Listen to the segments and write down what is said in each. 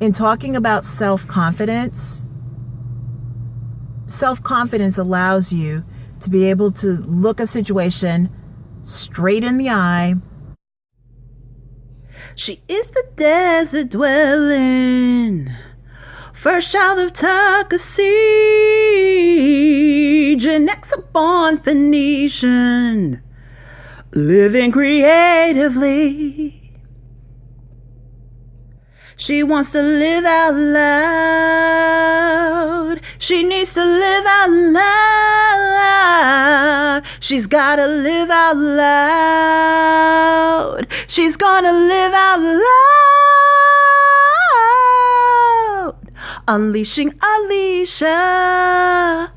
in talking about self-confidence allows you to be able to look a situation straight in the eye. She is the desert dwelling, first child of Takasi, Gen X upon Phoenician, living creatively. She wants to live out loud. She needs to live out loud. She's gotta live out loud. She's gonna live out loud. Unleashing Alicia.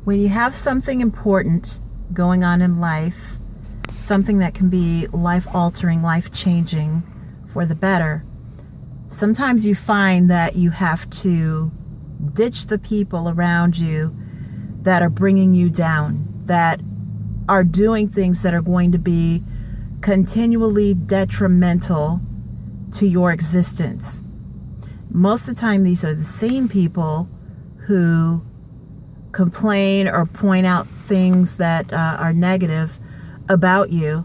When you have something important going on in life, something that can be life-altering, life-changing, for the better, sometimes you find that you have to ditch the people around you that are bringing you down, that are doing things that are going to be continually detrimental to your existence. Most of the time, these are the same people who complain or point out things that are negative about you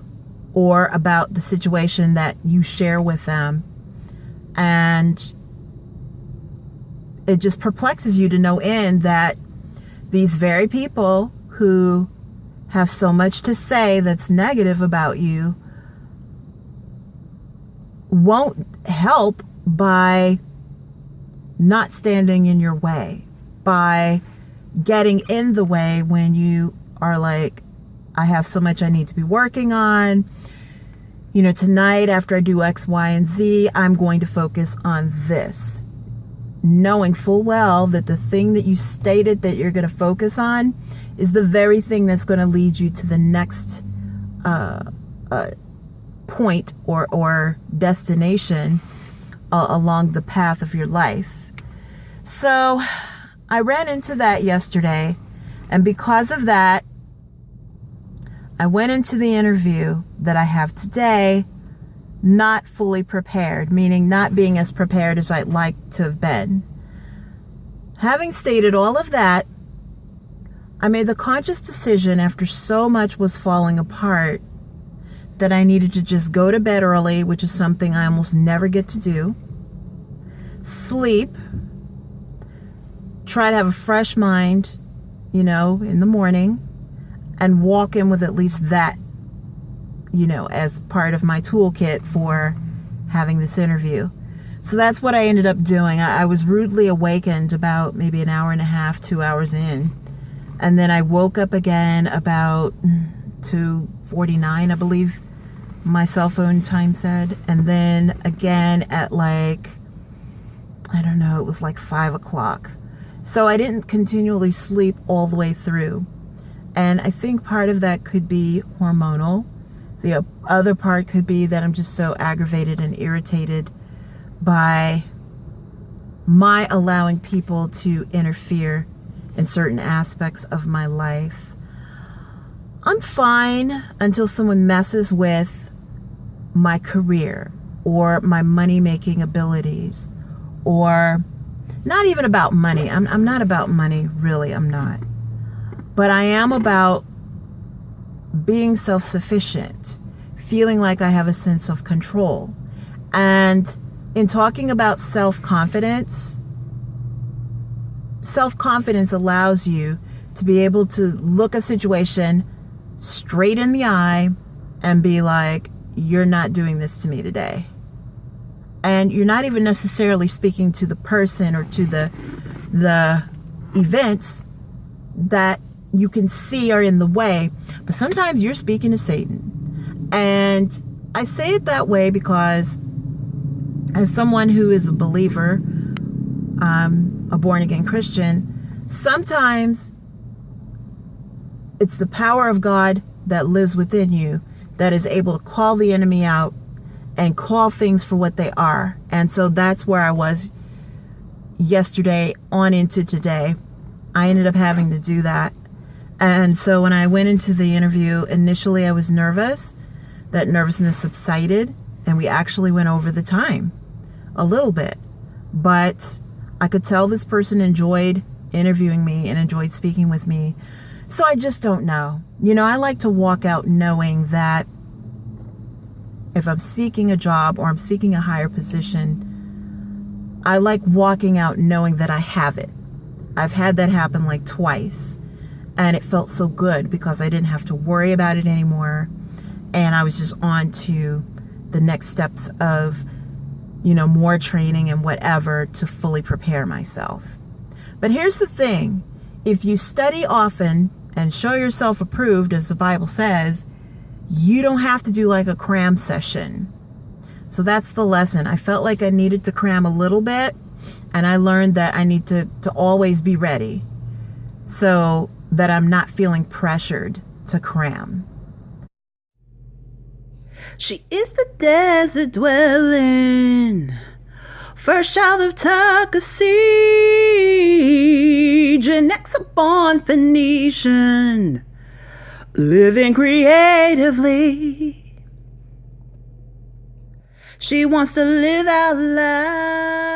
or about the situation that you share with them. And it just perplexes you to no end that these very people who have so much to say that's negative about you won't help by not standing in your way, by getting in the way when you are like, I have so much I need to be working on. You know, tonight after I do X, Y, and Z, I'm going to focus on this. Knowing full well that the thing that you stated that you're going to focus on is the very thing that's going to lead you to the next point or destination along the path of your life. So I ran into that yesterday, and because of that, I went into the interview that I have today not fully prepared, meaning not being as prepared as I'd like to have been. Having stated all of that, I made the conscious decision after so much was falling apart that I needed to just go to bed early, which is something I almost never get to do, sleep, try to have a fresh mind, you know, in the morning, and walk in with at least that, you know, as part of my toolkit for having this interview. So that's what I ended up doing. I was rudely awakened about maybe an hour and a half, 2 hours in. And then I woke up again about 2:49, I believe my cell phone time said. And then again at like, I don't know, it was like 5 o'clock. So I didn't continually sleep all the way through. And I think part of that could be hormonal. The other part could be that I'm just so aggravated and irritated by my allowing people to interfere in certain aspects of my life. I'm fine until someone messes with my career or my money-making abilities, or not even about money. I'm not about money, really, I'm not. But I am about being self-sufficient, feeling like I have a sense of control. And in talking about self-confidence allows you to be able to look a situation straight in the eye and be like, you're not doing this to me today. And you're not even necessarily speaking to the person or to the events that you can see are in the way, but sometimes you're speaking to Satan. And I say it that way because as someone who is a believer, a born-again Christian, sometimes it's the power of God that lives within you that is able to call the enemy out and call things for what they are. And so that's where I was yesterday on into today. I ended up having to do that. And so when I went into the interview, initially I was nervous. That nervousness subsided, and we actually went over the time. a little bit. But I could tell this person enjoyed interviewing me and enjoyed speaking with me. So I just don't know. I like to walk out knowing that if I'm seeking a job or I'm seeking a higher position, I like walking out knowing that I have it. I've had that happen like twice, and it felt so good because I didn't have to worry about it anymore. And I was just on to the next steps of, more training and whatever to fully prepare myself. But here's the thing. If you study often and show yourself approved, as the Bible says, you don't have to do like a cram session. So that's the lesson. I felt like I needed to cram a little bit, and I learned that I need to always be ready so that I'm not feeling pressured to cram. She is the desert dwelling, first child of Takasi, Gen X born Phoenician, living creatively. She wants to live out loud.